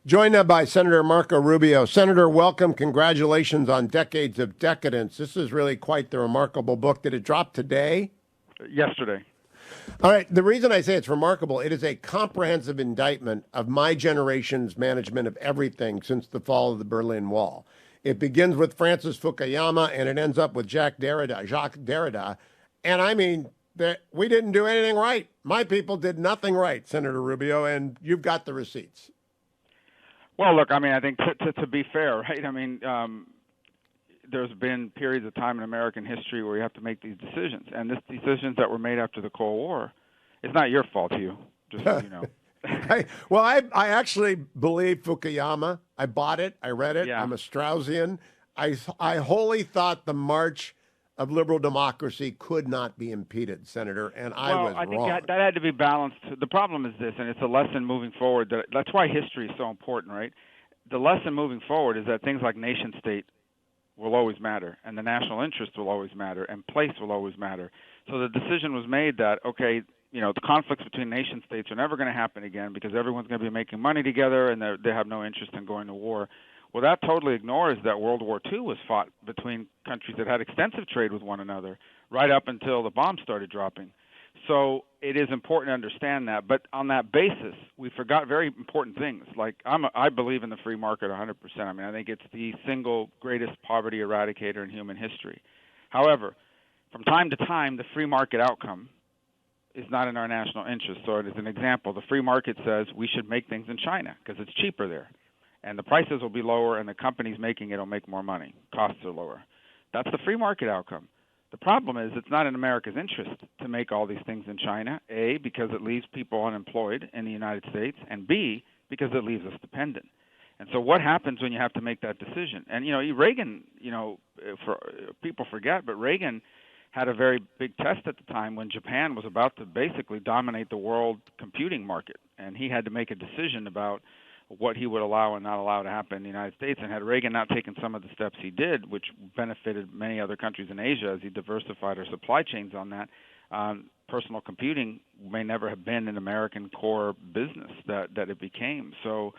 Joined now by Senator Marco Rubio. Senator, welcome. Congratulations on Decades of Decadence. This is really quite the remarkable book. Did it drop today? Yesterday. All right. The reason I say it's remarkable, it is a comprehensive indictment of my generation's management of everything since the fall of the Berlin Wall. It begins with Francis Fukuyama and it ends up with Jacques Derrida. And I mean, that we didn't do anything right. My people did nothing right, Senator Rubio, and you've got the receipts. Well, look, I mean, I think to be fair, right? I mean, there's been periods of time in American history where you have to make these decisions, and these decisions that were made after the Cold War, it's not your fault, Hugh. Just so you know. I actually believe Fukuyama. I bought it. I read it. Yeah. I'm a Straussian. I wholly thought the march of liberal democracy could not be impeded, Senator, and I was think wrong. that had to be balanced. The problem is this, and it's a lesson moving forward. That's why history is so important, right? The lesson moving forward is that things like nation state will always matter, and the national interest will always matter, and place will always matter. So the decision was made that, okay, the conflicts between nation states are never going to happen again because everyone's going to be making money together and they have no interest in going to war. Well, that totally ignores that World War II was fought between countries that had extensive trade with one another right up until the bombs started dropping. So it is important to understand that. But on that basis, we forgot very important things. Like I believe in the free market 100%. I mean, I think it's the single greatest poverty eradicator in human history. However, from time to time, the free market outcome is not in our national interest. So as an example, the free market says we should make things in China because it's cheaper there. And the prices will be lower, and the companies making it will make more money. Costs are lower. That's the free market outcome. The problem is it's not in America's interest to make all these things in China, A, because it leaves people unemployed in the United States, and B, because it leaves us dependent. And so what happens when you have to make that decision? And, Reagan, people forget, but Reagan had a very big test at the time when Japan was about to basically dominate the world computing market, and he had to make a decision about what he would allow and not allow to happen in the United States. And had Reagan not taken some of the steps he did, which benefited many other countries in Asia as he diversified our supply chains on that, personal computing may never have been an American core business that it became. So,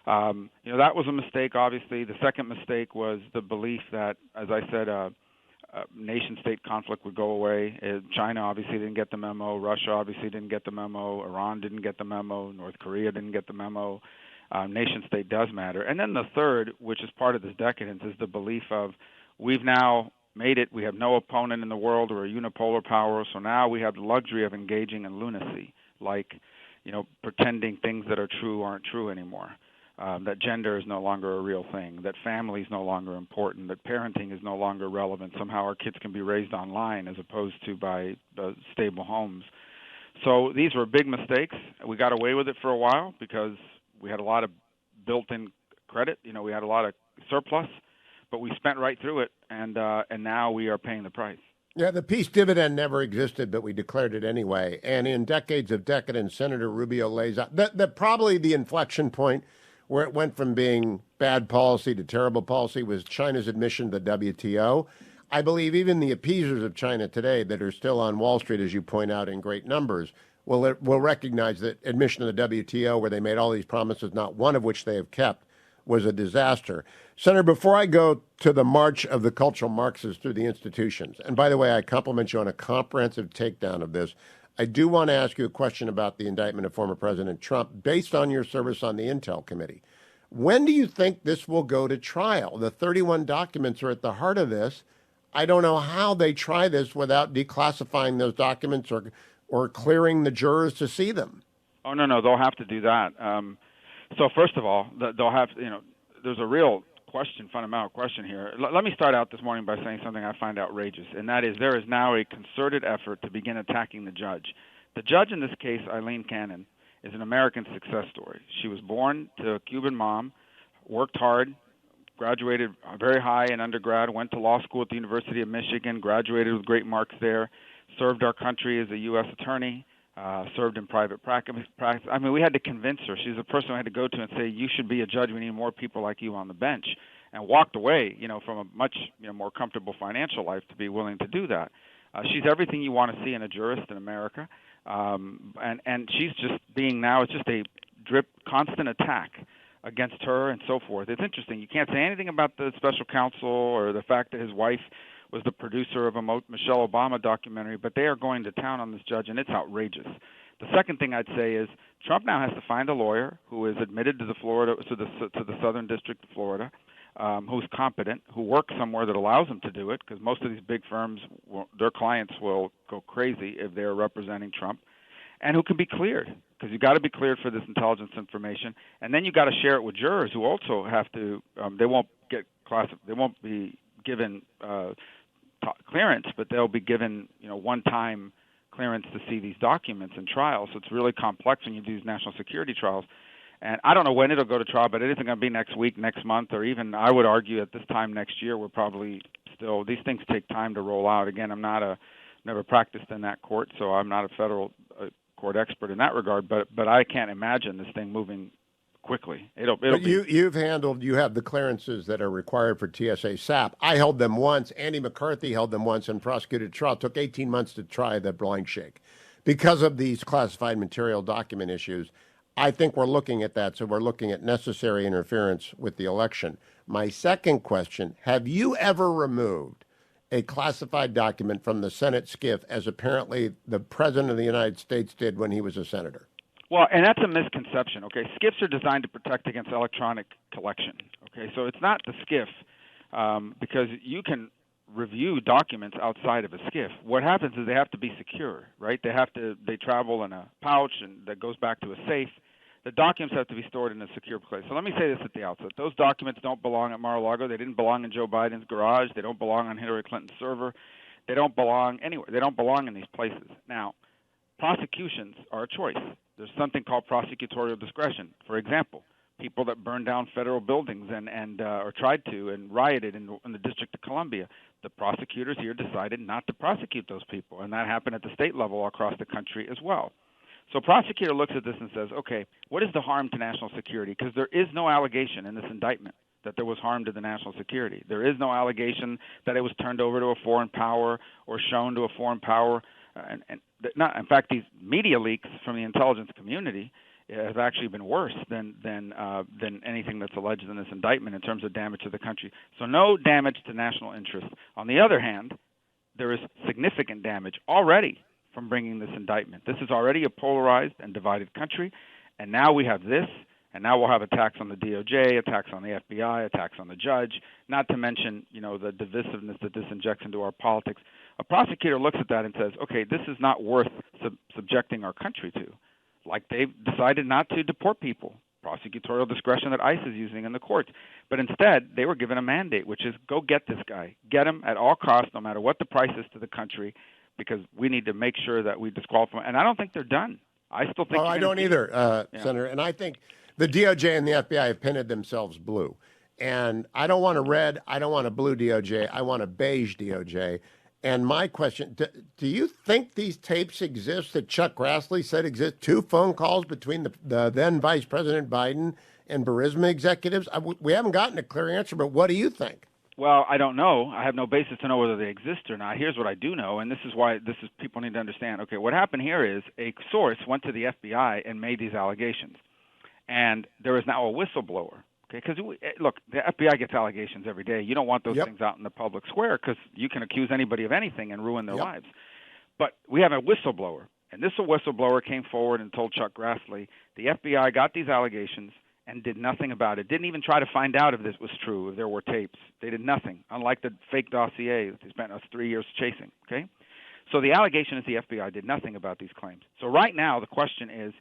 that was a mistake, obviously. The second mistake was the belief that, as I said, nation-state conflict would go away. China obviously didn't get the memo. Russia obviously didn't get the memo. Iran didn't get the memo. North Korea didn't get the memo. Nation-state does matter. And then the third, which is part of this decadence, is the belief of we've now made it. We have no opponent in the world. We're a unipolar power. So now we have the luxury of engaging in lunacy, like, pretending things that are true aren't true anymore. That gender is no longer a real thing, that family is no longer important, that parenting is no longer relevant. Somehow our kids can be raised online as opposed to by stable homes. So these were big mistakes. We got away with it for a while because we had a lot of built-in credit. We had a lot of surplus, but we spent right through it, and now we are paying the price. Yeah, the peace dividend never existed, but we declared it anyway. And in Decades of Decadence, Senator Rubio lays out that probably the inflection point where it went from being bad policy to terrible policy was China's admission to the WTO. I believe even the appeasers of China today that are still on Wall Street, as you point out, in great numbers, will recognize that admission to the WTO, where they made all these promises, not one of which they have kept, was a disaster. Senator, before I go to the march of the cultural Marxists through the institutions, and by the way, I compliment you on a comprehensive takedown of this, I do want to ask you a question about the indictment of former President Trump based on your service on the Intel Committee. When do you think this will go to trial? The 31 documents are at the heart of this. I don't know how they try this without declassifying those documents or clearing the jurors to see them. Oh, no, they'll have to do that. So first of all, they'll have, there's a real fundamental question here. Let me start out this morning by saying something I find outrageous, and that is there is now a concerted effort to begin attacking the judge. The judge in this case, Eileen Cannon, is an American success story. She was born to a Cuban mom, worked hard, graduated very high in undergrad, went to law school at the University of Michigan, graduated with great marks there, served our country as a U.S. attorney, served in private practice. I mean, we had to convince her. She's a person I had to go to and say, you should be a judge. We need more people like you on the bench. And walked away, from a much more comfortable financial life to be willing to do that. She's everything you want to see in a jurist in America. And she's just being now, it's just a constant attack against her and so forth. It's interesting. You can't say anything about the special counsel or the fact that his wife was the producer of a Michelle Obama documentary, but they are going to town on this judge, and it's outrageous. The second thing I'd say is Trump now has to find a lawyer who is admitted to the Southern District of Florida, who's competent, who works somewhere that allows him to do it, because most of these big firms, their clients will go crazy if they're representing Trump, and who can be cleared, because you've got to be cleared for this intelligence information, and then you've got to share it with jurors who also have to. They won't get They won't be given clearance, but they'll be given one-time clearance to see these documents in trial. So it's really complex when you do these national security trials. And I don't know when it'll go to trial, but it isn't going to be next week, next month, or even I would argue at this time next year. We're probably still. These things take time to roll out. Again, I'm never practiced in that court, so I'm not a federal court expert in that regard. But I can't imagine this thing moving quickly. But you have the clearances that are required for TSA SAP. I held them once. Andy McCarthy held them once and prosecuted trial. It took 18 months to try the blank shake because of these classified material document issues. I think we're looking at that. So we're looking at necessary interference with the election. My second question, have you ever removed a classified document from the Senate SCIF as apparently the President of the United States did when he was a senator? Well, and that's a misconception, okay? SCIFs are designed to protect against electronic collection, okay? So it's not the SCIF because you can review documents outside of a SCIF. What happens is they have to be secure, right? They travel in a pouch and that goes back to a safe. The documents have to be stored in a secure place. So let me say this at the outset. Those documents don't belong at Mar-a-Lago. They didn't belong in Joe Biden's garage. They don't belong on Hillary Clinton's server. They don't belong anywhere. They don't belong in these places. Now, prosecutions are a choice. There's something called prosecutorial discretion. For example, people that burned down federal buildings or tried to and rioted in the District of Columbia, the prosecutors here decided not to prosecute those people, and that happened at the state level across the country as well. So a prosecutor looks at this and says, okay, what is the harm to national security? Because there is no allegation in this indictment that there was harm to the national security. There is no allegation that it was turned over to a foreign power or shown to a foreign power. In fact, these media leaks from the intelligence community have actually been worse than anything that's alleged in this indictment in terms of damage to the country. So no damage to national interest. On the other hand, there is significant damage already from bringing this indictment. This is already a polarized and divided country, and now we have this, and now we'll have attacks on the DOJ, attacks on the FBI, attacks on the judge, not to mention, the divisiveness that this injects into our politics. A prosecutor looks at that and says, okay, this is not worth subjecting our country to. Like they've decided not to deport people, prosecutorial discretion that ICE is using in the courts. But instead, they were given a mandate, which is go get this guy. Get him at all costs, no matter what the price is to the country, because we need to make sure that we disqualify him. And I don't think they're done. I still think I don't either, Senator. And I think the DOJ and the FBI have painted themselves blue. And I don't want a red, I don't want a blue DOJ, I want a beige DOJ. And my question, do you think these tapes exist that Chuck Grassley said exist? 2 phone calls between the then Vice President Biden and Burisma executives? We haven't gotten a clear answer, but what do you think? Well, I don't know. I have no basis to know whether they exist or not. Here's what I do know, and this is why people need to understand. Okay, what happened here is a source went to the FBI and made these allegations. And there is now a whistleblower. Okay, because look, the FBI gets allegations every day. You don't want those things out in the public square because you can accuse anybody of anything and ruin their lives. But we have a whistleblower, and this whistleblower came forward and told Chuck Grassley the FBI got these allegations and did nothing about it. Didn't even try to find out if this was true, if there were tapes. They did nothing, unlike the fake dossier that they spent us 3 years chasing. Okay, so the allegation is the FBI did nothing about these claims. So right now the question is,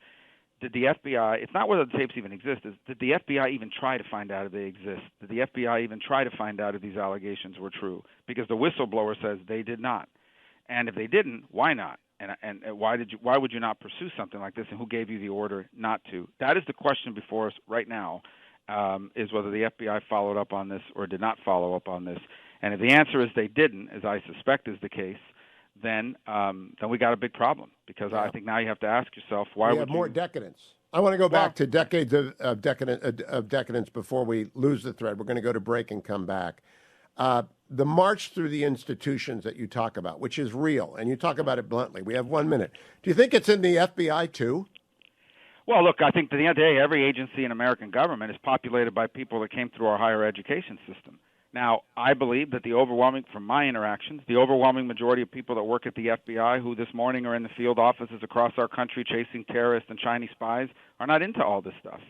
did the FBI, it's not whether the tapes even exist, did the FBI even try to find out if they exist? Did the FBI even try to find out if these allegations were true? Because the whistleblower says they did not. And if they didn't, why not? And why would you not pursue something like this, and who gave you the order not to? That is the question before us right now, is whether the FBI followed up on this or did not follow up on this. And if the answer is they didn't, as I suspect is the case, then we got a big problem, because I think now you have to ask yourself, why would you have more decadence? I want to go back to decades of decadence before we lose the thread. We're going to go to break and come back. The march through the institutions that you talk about, which is real, and you talk about it bluntly. We have 1 minute. Do you think it's in the FBI too? Well, look, I think at the end of the day, every agency in American government is populated by people that came through our higher education system. Now, I believe that from my interactions, the overwhelming majority of people that work at the FBI who this morning are in the field offices across our country chasing terrorists and Chinese spies are not into all this stuff.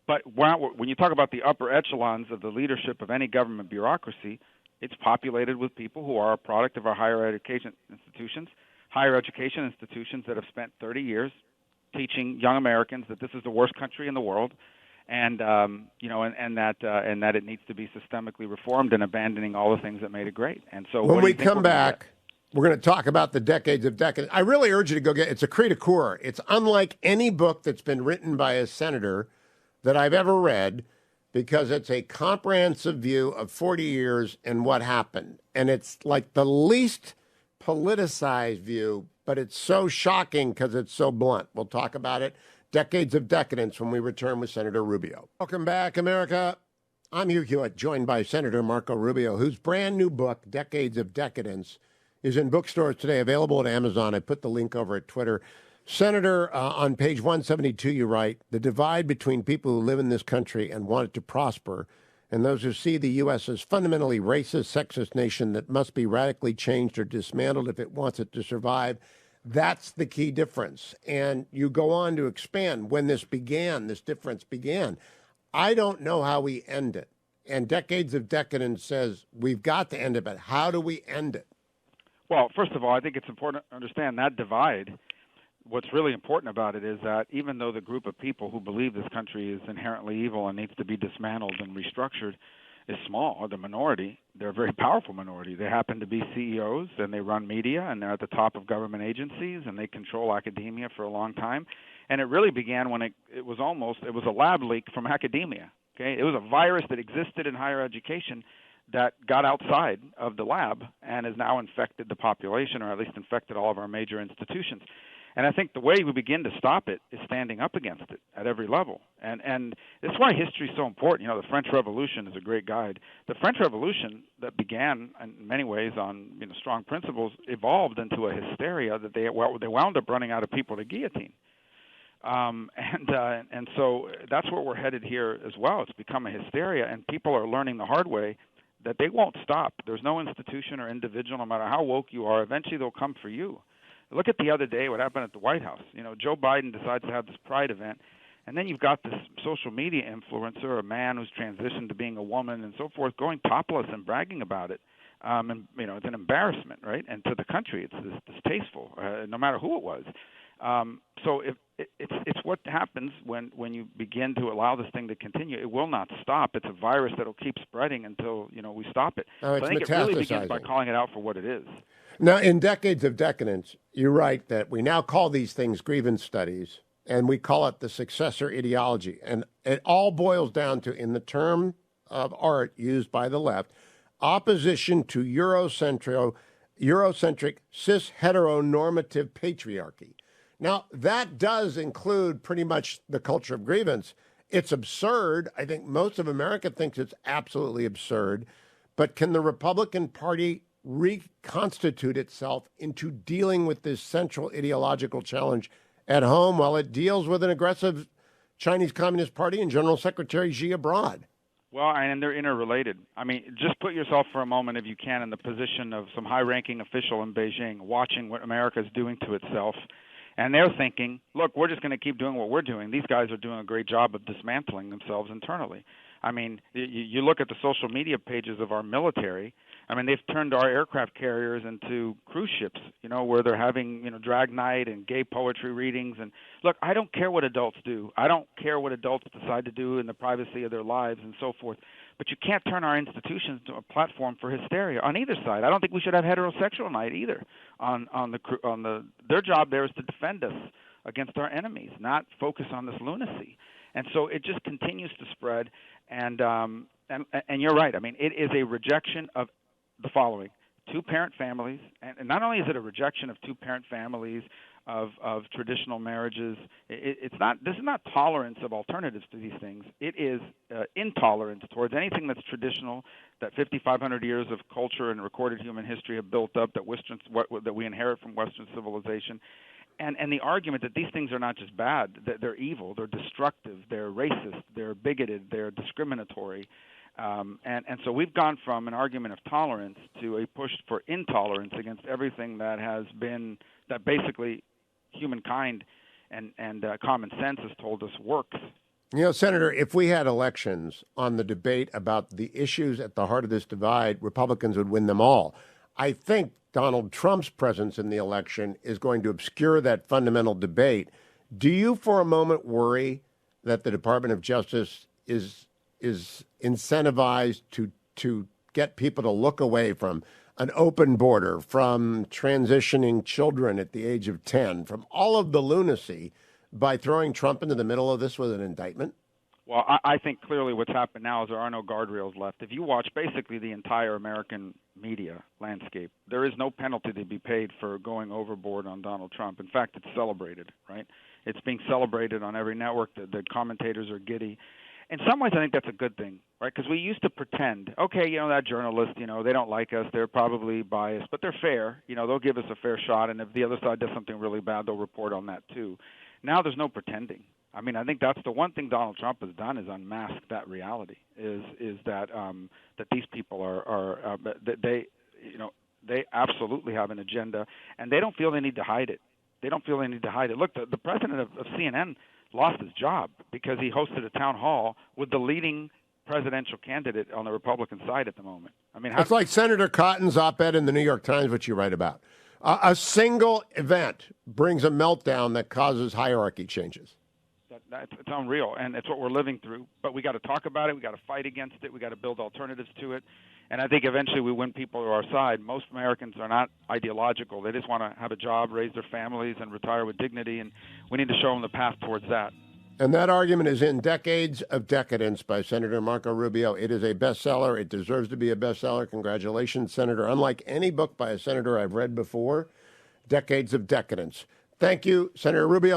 But when you talk about the upper echelons of the leadership of any government bureaucracy, it's populated with people who are a product of our higher education institutions that have spent 30 years teaching young Americans that this is the worst country in the world, and that it needs to be systemically reformed and abandoning all the things that made it great. And so when we come back, we're going to talk about the decades of decadence. I really urge you to go get it. It's a cri de coeur. It's unlike any book that's been written by a senator that I've ever read, because it's a comprehensive view of 40 years and what happened. And it's like the least politicized view, but it's so shocking because it's so blunt. We'll talk about it. Decades of Decadence when we return with Senator Rubio. Welcome back, America. I'm Hugh Hewitt, joined by Senator Marco Rubio, whose brand new book, Decades of Decadence, is in bookstores today, available at Amazon. I put the link over at Twitter. Senator, on page 172, you write, the divide between people who live in this country and want it to prosper and those who see the U.S. as fundamentally racist, sexist nation that must be radically changed or dismantled if it wants it to survive. That's the key difference. And you go on to expand when this difference began. I don't know how we end it. And Decades of Decadence says we've got to end it, but how do we end it? Well, first of all, I think it's important to understand that divide. What's really important about it is that even though the group of people who believe this country is inherently evil and needs to be dismantled and restructured is small, or the minority, they're a very powerful minority. They happen to be CEOs, and they run media, and they're at the top of government agencies, and they control academia for a long time. And it really began when it was a lab leak from academia. Okay, it was a virus that existed in higher education that got outside of the lab and has now infected the population, or at least infected all of our major institutions. And I think the way we begin to stop it is standing up against it at every level. And that's why history is so important. The French Revolution is a great guide. The French Revolution that began in many ways on strong principles evolved into a hysteria that they wound up running out of people to guillotine. And so that's where we're headed here as well. It's become a hysteria, and people are learning the hard way that they won't stop. There's no institution or individual, no matter how woke you are, eventually they'll come for you. Look at the other day what happened at the White House. Joe Biden decides to have this pride event, and then you've got this social media influencer, a man who's transitioned to being a woman and so forth, going topless and bragging about it. And it's an embarrassment, right? And to the country, it's distasteful, no matter who it was. So it's what happens when you begin to allow this thing to continue. It will not stop. It's a virus that'll keep spreading until we stop it. Oh, so I think it really begins by calling it out for what it is. Now, in Decades of Decadence, you write that we now call these things grievance studies, and we call it the successor ideology. And it all boils down to, in the term of art used by the left, opposition to Eurocentric, cis-heteronormative patriarchy. Now, that does include pretty much the culture of grievance. It's absurd. I think most of America thinks it's absolutely absurd. But can the Republican Party reconstitute itself into dealing with this central ideological challenge at home while it deals with an aggressive Chinese Communist Party and General Secretary Xi abroad? Well, and they're interrelated. I mean, just put yourself for a moment, if you can, in the position of some high-ranking official in Beijing watching what America is doing to itself. And they're thinking, look, we're just going to keep doing what we're doing. These guys are doing a great job of dismantling themselves internally. I mean, you look at the social media pages of our military. I mean, they've turned our aircraft carriers into cruise ships, where they're having, drag night and gay poetry readings. And look, I don't care what adults do. I don't care what adults decide to do in the privacy of their lives and so forth. But you can't turn our institutions into a platform for hysteria on either side. I don't think we should have heterosexual night either. Their job there is to defend us against our enemies, not focus on this lunacy. And so it just continues to spread. And you're right. I mean, it is a rejection of the following: two-parent families, and not only is it a rejection of two-parent families, of traditional marriages. This is not tolerance of alternatives to these things. It is intolerance towards anything that's traditional, that 5,500 years of culture and recorded human history have built up, that we inherit from Western civilization. And the argument that these things are not just bad, that they're evil, they're destructive, they're racist, they're bigoted, they're discriminatory. And so we've gone from an argument of tolerance to a push for intolerance against everything that has been, that basically humankind and common sense has told us works. You know, Senator, if we had elections on the debate about the issues at the heart of this divide, Republicans would win them all. I think Donald Trump's presence in the election is going to obscure that fundamental debate. Do you for a moment worry that the Department of Justice is incentivized to get people to look away from an open border, from transitioning children at the age of 10, from all of the lunacy by throwing Trump into the middle of this with an indictment? Well, I think clearly what's happened now is there are no guardrails left. If you watch basically the entire American media landscape, there is no penalty to be paid for going overboard on Donald Trump. In fact, it's celebrated, right? It's being celebrated on every network. The commentators are giddy. In some ways, I think that's a good thing, right? Because we used to pretend, okay, that journalist, they don't like us. They're probably biased, but they're fair. They'll give us a fair shot, and if the other side does something really bad, they'll report on that too. Now there's no pretending. I mean, I think that's the one thing Donald Trump has done is unmask that reality. Is that that these people are they absolutely have an agenda, and they don't feel they need to hide it. They don't feel they need to hide it. Look, the president of CNN lost his job because he hosted a town hall with the leading presidential candidate on the Republican side at the moment. I mean, it's like Senator Cotton's op-ed in the New York Times, which you write about. A single event brings a meltdown that causes hierarchy changes. It's unreal, and it's what we're living through. But we got to talk about it. We got to fight against it. We got to build alternatives to it. And I think eventually we win people to our side. Most Americans are not ideological. They just want to have a job, raise their families, and retire with dignity. And we need to show them the path towards that. And that argument is in Decades of Decadence by Senator Marco Rubio. It is a bestseller. It deserves to be a bestseller. Congratulations, Senator. Unlike any book by a senator I've read before, Decades of Decadence. Thank you, Senator Rubio.